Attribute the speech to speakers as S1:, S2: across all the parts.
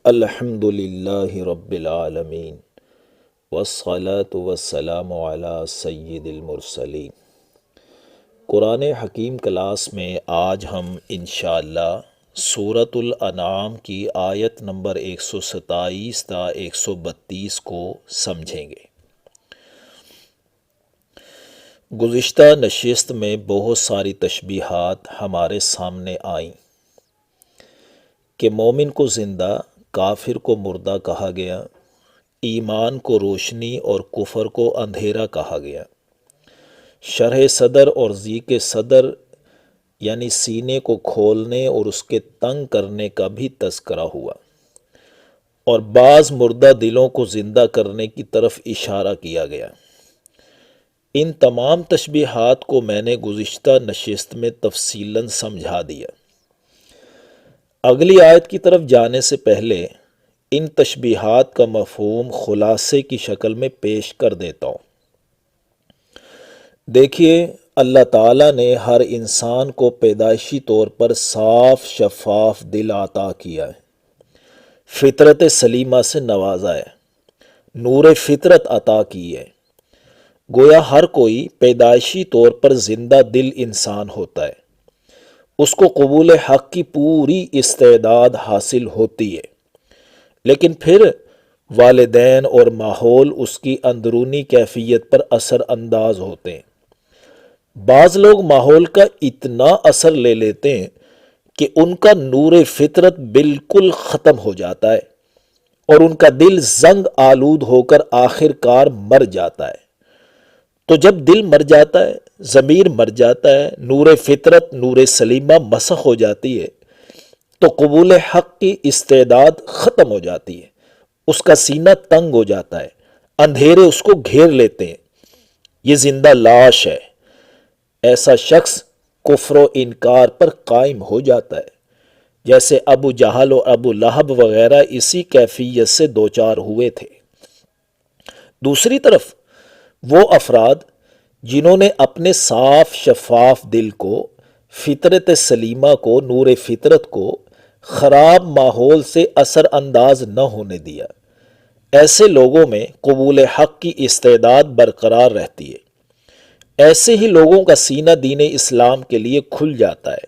S1: الحمد للہ رب العالمین والصلاة والسلام علی سید المرسلین۔ قرآن حکیم کلاس میں آج ہم انشاءاللہ سورۃ الانعام کی آیت نمبر 127 تا 132 کو سمجھیں گے۔ گزشتہ نشست میں بہت ساری تشبیہات ہمارے سامنے آئیں کہ مومن کو زندہ، کافر کو مردہ کہا گیا، ایمان کو روشنی اور کفر کو اندھیرا کہا گیا۔ شرح صدر اور ضیق صدر یعنی سینے کو کھولنے اور اس کے تنگ کرنے کا بھی تذکرہ ہوا، اور بعض مردہ دلوں کو زندہ کرنے کی طرف اشارہ کیا گیا۔ ان تمام تشبیہات کو میں نے گزشتہ نشست میں تفصیلاً سمجھا دیا۔ اگلی آیت کی طرف جانے سے پہلے ان تشبیہات کا مفہوم خلاصے کی شکل میں پیش کر دیتا ہوں۔ دیکھیے، اللہ تعالیٰ نے ہر انسان کو پیدائشی طور پر صاف شفاف دل عطا کیا ہے، فطرت سلیمہ سے نوازا ہے، نور فطرت عطا کی ہے۔ گویا ہر کوئی پیدائشی طور پر زندہ دل انسان ہوتا ہے، اس کو قبول حق کی پوری استعداد حاصل ہوتی ہے، لیکن پھر والدین اور ماحول اس کی اندرونی کیفیت پر اثر انداز ہوتے ہیں۔ بعض لوگ ماحول کا اتنا اثر لے لیتے ہیں کہ ان کا نور فطرت بالکل ختم ہو جاتا ہے اور ان کا دل زنگ آلود ہو کر آخر کار مر جاتا ہے۔ تو جب دل مر جاتا ہے، ضمیر مر جاتا ہے، نور فطرت، نور سلیمہ مسخ ہو جاتی ہے، تو قبول حق کی استعداد ختم ہو جاتی ہے، اس کا سینہ تنگ ہو جاتا ہے، اندھیرے اس کو گھیر لیتے ہیں، یہ زندہ لاش ہے۔ ایسا شخص کفر و انکار پر قائم ہو جاتا ہے، جیسے ابو جہل و ابو لہب وغیرہ اسی کیفیت سے دوچار ہوئے تھے۔ دوسری طرف وہ افراد جنہوں نے اپنے صاف شفاف دل کو، فطرت سلیمہ کو، نور فطرت کو خراب ماحول سے اثر انداز نہ ہونے دیا، ایسے لوگوں میں قبول حق کی استعداد برقرار رہتی ہے۔ ایسے ہی لوگوں کا سینہ دین اسلام کے لیے کھل جاتا ہے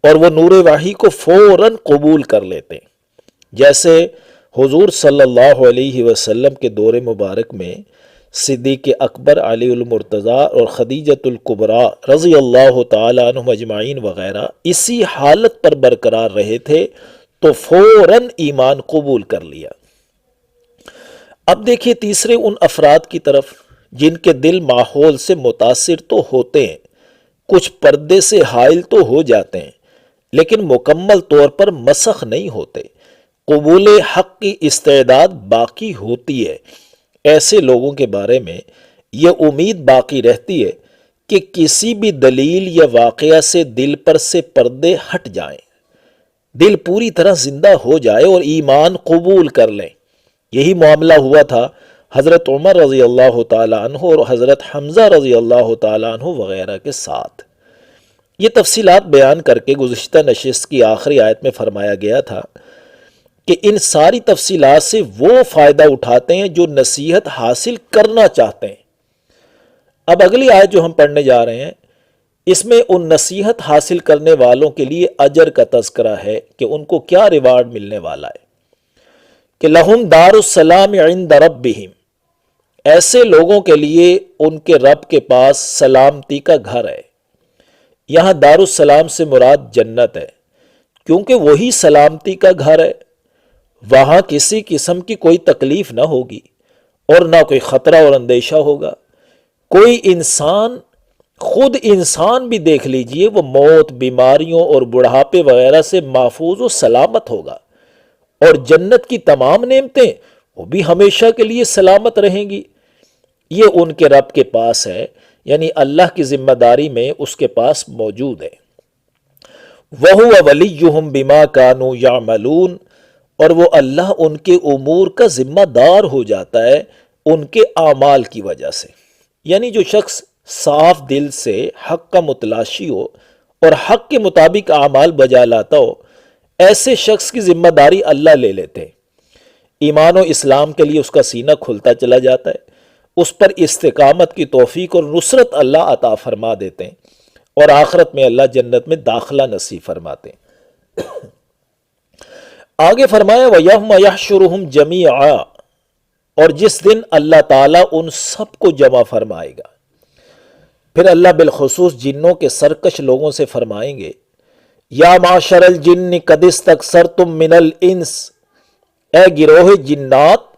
S1: اور وہ نور وحی کو فوراً قبول کر لیتے ہیں، جیسے حضور صلی اللہ علیہ وسلم کے دور مبارک میں صدیق اکبر، علی المرتضیٰ اور خدیجۃ الکبریٰ رضی اللہ تعالیٰ عنہم اجمعین وغیرہ اسی حالت پر برقرار رہے تھے تو فوراً ایمان قبول کر لیا۔ اب دیکھیے تیسرے ان افراد کی طرف جن کے دل ماحول سے متاثر تو ہوتے ہیں، کچھ پردے سے حائل تو ہو جاتے ہیں، لیکن مکمل طور پر مسخ نہیں ہوتے، قبول حق کی استعداد باقی ہوتی ہے۔ ایسے لوگوں کے بارے میں یہ امید باقی رہتی ہے کہ کسی بھی دلیل یا واقعہ سے دل پر سے پردے ہٹ جائیں، دل پوری طرح زندہ ہو جائے اور ایمان قبول کر لیں۔ یہی معاملہ ہوا تھا حضرت عمر رضی اللہ تعالیٰ عنہ اور حضرت حمزہ رضی اللہ تعالیٰ عنہ وغیرہ کے ساتھ۔ یہ تفصیلات بیان کر کے گزشتہ نشست کی آخری آیت میں فرمایا گیا تھا کہ ان ساری تفصیلات سے وہ فائدہ اٹھاتے ہیں جو نصیحت حاصل کرنا چاہتے ہیں۔ اب اگلی آیت جو ہم پڑھنے جا رہے ہیں، اس میں ان نصیحت حاصل کرنے والوں کے لیے اجر کا تذکرہ ہے کہ ان کو کیا ریوارڈ ملنے والا ہے، کہ لہم دار السلام عند ربہم، ایسے لوگوں کے لیے ان کے رب کے پاس سلامتی کا گھر ہے۔ یہاں دار السلام سے مراد جنت ہے، کیونکہ وہی سلامتی کا گھر ہے۔ وہاں کسی قسم کی کوئی تکلیف نہ ہوگی اور نہ کوئی خطرہ اور اندیشہ ہوگا۔ کوئی انسان، خود انسان بھی دیکھ لیجئے، وہ موت، بیماریوں اور بڑھاپے وغیرہ سے محفوظ و سلامت ہوگا، اور جنت کی تمام نعمتیں وہ بھی ہمیشہ کے لیے سلامت رہیں گی۔ یہ ان کے رب کے پاس ہے، یعنی اللہ کی ذمہ داری میں اس کے پاس موجود ہے۔ وَهُوَ وَلِيُّهُمْ بِمَا كَانُوا يَعْمَلُونَ، اور وہ اللہ ان کے امور کا ذمہ دار ہو جاتا ہے ان کے اعمال کی وجہ سے۔ یعنی جو شخص صاف دل سے حق کا متلاشی ہو اور حق کے مطابق اعمال بجا لاتا ہو، ایسے شخص کی ذمہ داری اللہ لے لیتے ہیں۔ ایمان و اسلام کے لیے اس کا سینہ کھلتا چلا جاتا ہے، اس پر استقامت کی توفیق اور نصرت اللہ عطا فرما دیتے ہیں، اور آخرت میں اللہ جنت میں داخلہ نصیب فرماتے ہیں۔ آگے فرمایا وَيَوْمَ يَحْشُرُهُمْ جَمِيعًا، اور جس دن اللہ تعالیٰ ان سب کو جمع فرمائے گا۔ پھر اللہ بالخصوص جنوں کے سرکش لوگوں سے فرمائیں گے یا معشر الجن قد استکثرتم من الانس، اے گروہ جنات،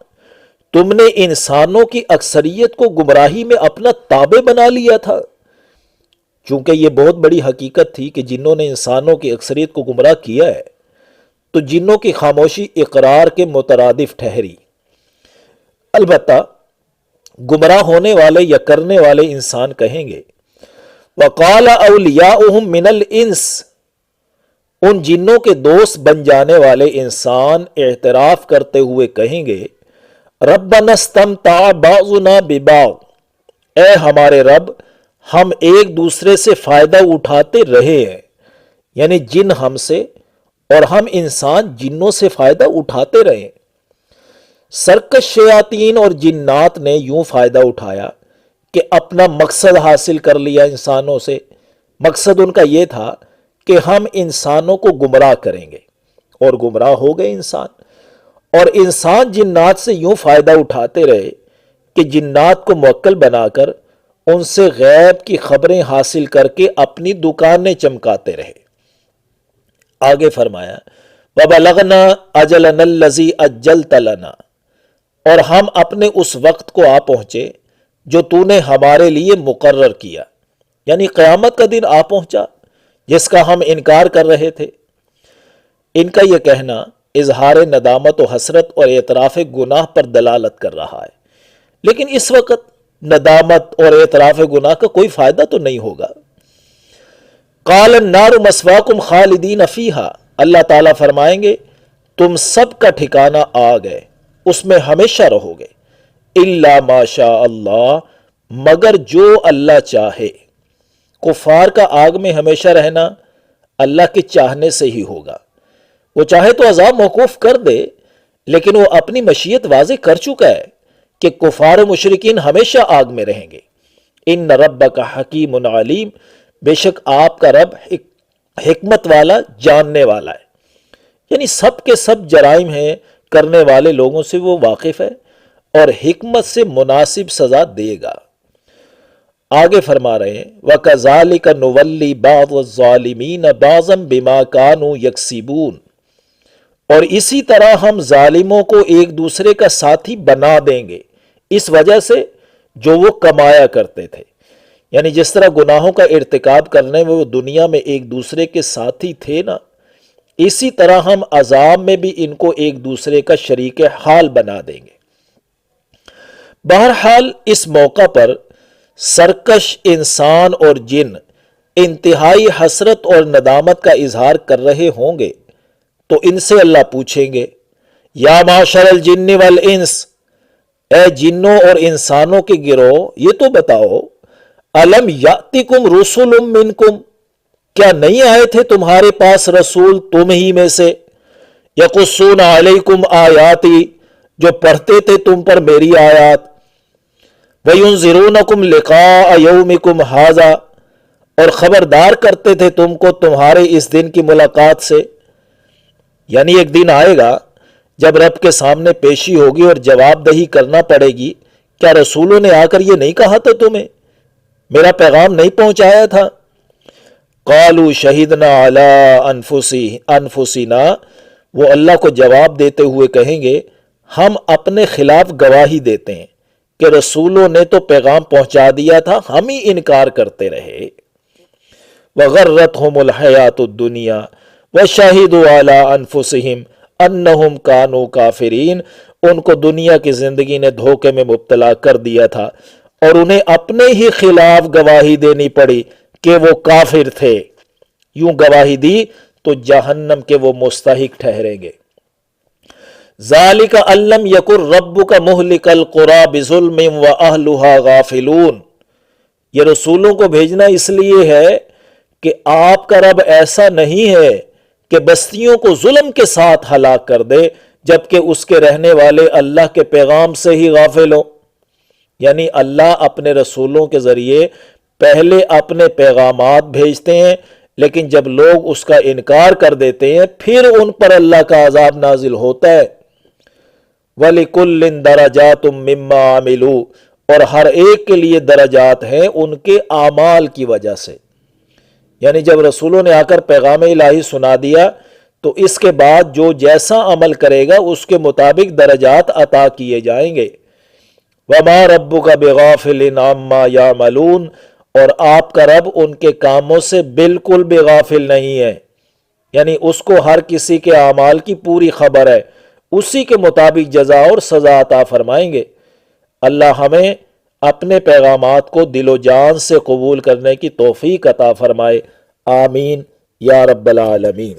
S1: تم نے انسانوں کی اکثریت کو گمراہی میں اپنا تابع بنا لیا تھا۔ چونکہ یہ بہت بڑی حقیقت تھی کہ جنوں نے انسانوں کی اکثریت کو گمراہ کیا ہے، تو جنوں کی خاموشی اقرار کے مترادف ٹھہری۔ البتہ گمراہ ہونے والے یا کرنے والے انسان کہیں گے وَقَالَ أَوْلِيَاؤُهُمْ مِنَ الْإِنسِ، ان جنوں کے دوست بن جانے والے انسان اعتراف کرتے ہوئے کہیں گے رَبَّنَا اسْتَمْتَعَ بَعْضُنَا بِبَعْضٍ، اے ہمارے رب، ہم ایک دوسرے سے فائدہ اٹھاتے رہے ہیں، یعنی جن ہم سے اور ہم انسان جنوں سے فائدہ اٹھاتے رہے۔ سرکش شیاطین اور جنات نے یوں فائدہ اٹھایا کہ اپنا مقصد حاصل کر لیا انسانوں سے۔ مقصد ان کا یہ تھا کہ ہم انسانوں کو گمراہ کریں گے، اور گمراہ ہو گئے انسان، اور انسان جنات سے یوں فائدہ اٹھاتے رہے کہ جنات کو موکل بنا کر ان سے غیب کی خبریں حاصل کر کے اپنی دکانیں چمکاتے رہے۔ آگے فرمایا وَبَلَغْنَا أَجَلَنَا الَّذِي أَجَّلْتَ لَنَا، اور ہم اپنے اس وقت کو آ پہنچے جو تو نے ہمارے لیے مقرر کیا، یعنی قیامت کا دن آ پہنچا جس کا ہم انکار کر رہے تھے۔ ان کا یہ کہنا اظہار ندامت و حسرت اور اعتراف گناہ پر دلالت کر رہا ہے، لیکن اس وقت ندامت اور اعتراف گناہ کا کوئی فائدہ تو نہیں ہوگا۔ قال النار مثواکم خالدین فیہا، اللہ تعالیٰ فرمائیں گے تم سب کا ٹھکانہ آگ ہے، اس میں ہمیشہ رہو گے، الا ما شاء اللہ، مگر جو اللہ چاہے۔ کفار کا آگ میں ہمیشہ رہنا اللہ کے چاہنے سے ہی ہوگا۔ وہ چاہے تو عذاب موقوف کر دے، لیکن وہ اپنی مشیت واضح کر چکا ہے کہ کفار و مشرکین ہمیشہ آگ میں رہیں گے۔ ان ربک حکیم علیم، بے شک آپ کا رب حکمت والا، جاننے والا ہے، یعنی سب کے سب جرائم ہیں کرنے والے لوگوں سے وہ واقف ہے اور حکمت سے مناسب سزا دے گا۔ آگے فرما رہے ہیں وَكَذَلِكَ نُوَلِّي بَعْضَ الظَّالِمِينَ بَعْضًا بِمَا كَانُوا يَكْسِبُونَ، اور اسی طرح ہم ظالموں کو ایک دوسرے کا ساتھی بنا دیں گے اس وجہ سے جو وہ کمایا کرتے تھے، یعنی جس طرح گناہوں کا ارتکاب کرنے میں وہ دنیا میں ایک دوسرے کے ساتھی تھے نا، اسی طرح ہم عذاب میں بھی ان کو ایک دوسرے کا شریک حال بنا دیں گے۔ بہرحال اس موقع پر سرکش انسان اور جن انتہائی حسرت اور ندامت کا اظہار کر رہے ہوں گے، تو ان سے اللہ پوچھیں گے یا معشر الجن والانس، اے جنوں اور انسانوں کے گروہ، یہ تو بتاؤ الم یاتکم رسل منکم، کیا نہیں آئے تھے تمہارے پاس رسول تم ہی میں سے، یقصون علیکم آیاتی، جو پڑھتے تھے تم پر میری آیات، وَيُنذِرُونَكُمْ لِقَاءَ يَوْمِكُمْ هَذَا، اور خبردار کرتے تھے تم کو تمہارے اس دن کی ملاقات سے، یعنی ایک دن آئے گا جب رب کے سامنے پیشی ہوگی اور جواب دہی کرنا پڑے گی۔ کیا رسولوں نے آ کر یہ نہیں کہا تھا تمہیں، میرا پیغام نہیں پہنچایا تھا؟ قالوا شہدنا علی انفسنا، وہ اللہ کو جواب دیتے ہوئے کہیں گے ہم اپنے خلاف گواہی دیتے ہیں کہ رسولوں نے تو پیغام پہنچا دیا تھا، ہم ہی انکار کرتے رہے۔ وغرتهم الحیات الدنیا وشہدوا علی انفسہم انہم کانوا کافرین، ان کو دنیا کی زندگی نے دھوکے میں مبتلا کر دیا تھا اور انہیں اپنے ہی خلاف گواہی دینی پڑی کہ وہ کافر تھے۔ یوں گواہی دی تو جہنم کے وہ مستحق ٹھہریں گے۔ ذالک ان لم یکن ربک مہلک القری بظلم واہلھا غافلون، یہ رسولوں کو بھیجنا اس لیے ہے کہ آپ کا رب ایسا نہیں ہے کہ بستیوں کو ظلم کے ساتھ ہلاک کر دے جبکہ اس کے رہنے والے اللہ کے پیغام سے ہی غافل ہوں۔ یعنی اللہ اپنے رسولوں کے ذریعے پہلے اپنے پیغامات بھیجتے ہیں، لیکن جب لوگ اس کا انکار کر دیتے ہیں پھر ان پر اللہ کا عذاب نازل ہوتا ہے۔ وَلِكُلٍّ دَرَجَاتٌ مِّمَّا عَمِلُوا، اور ہر ایک کے لیے درجات ہیں ان کے اعمال کی وجہ سے۔ یعنی جب رسولوں نے آ کر پیغام الہی سنا دیا تو اس کے بعد جو جیسا عمل کرے گا اس کے مطابق درجات عطا کیے جائیں گے۔ وَمَا رَبُّكَ بِغَافِلٍ عَمَّا يَعْمَلُونَ، اور آپ کا رب ان کے کاموں سے بالکل بے غافل نہیں ہے، یعنی اس کو ہر کسی کے اعمال کی پوری خبر ہے، اسی کے مطابق جزا اور سزا عطا فرمائیں گے۔ اللہ ہمیں اپنے پیغامات کو دل و جان سے قبول کرنے کی توفیق عطا فرمائے، آمین یا رب العالمین۔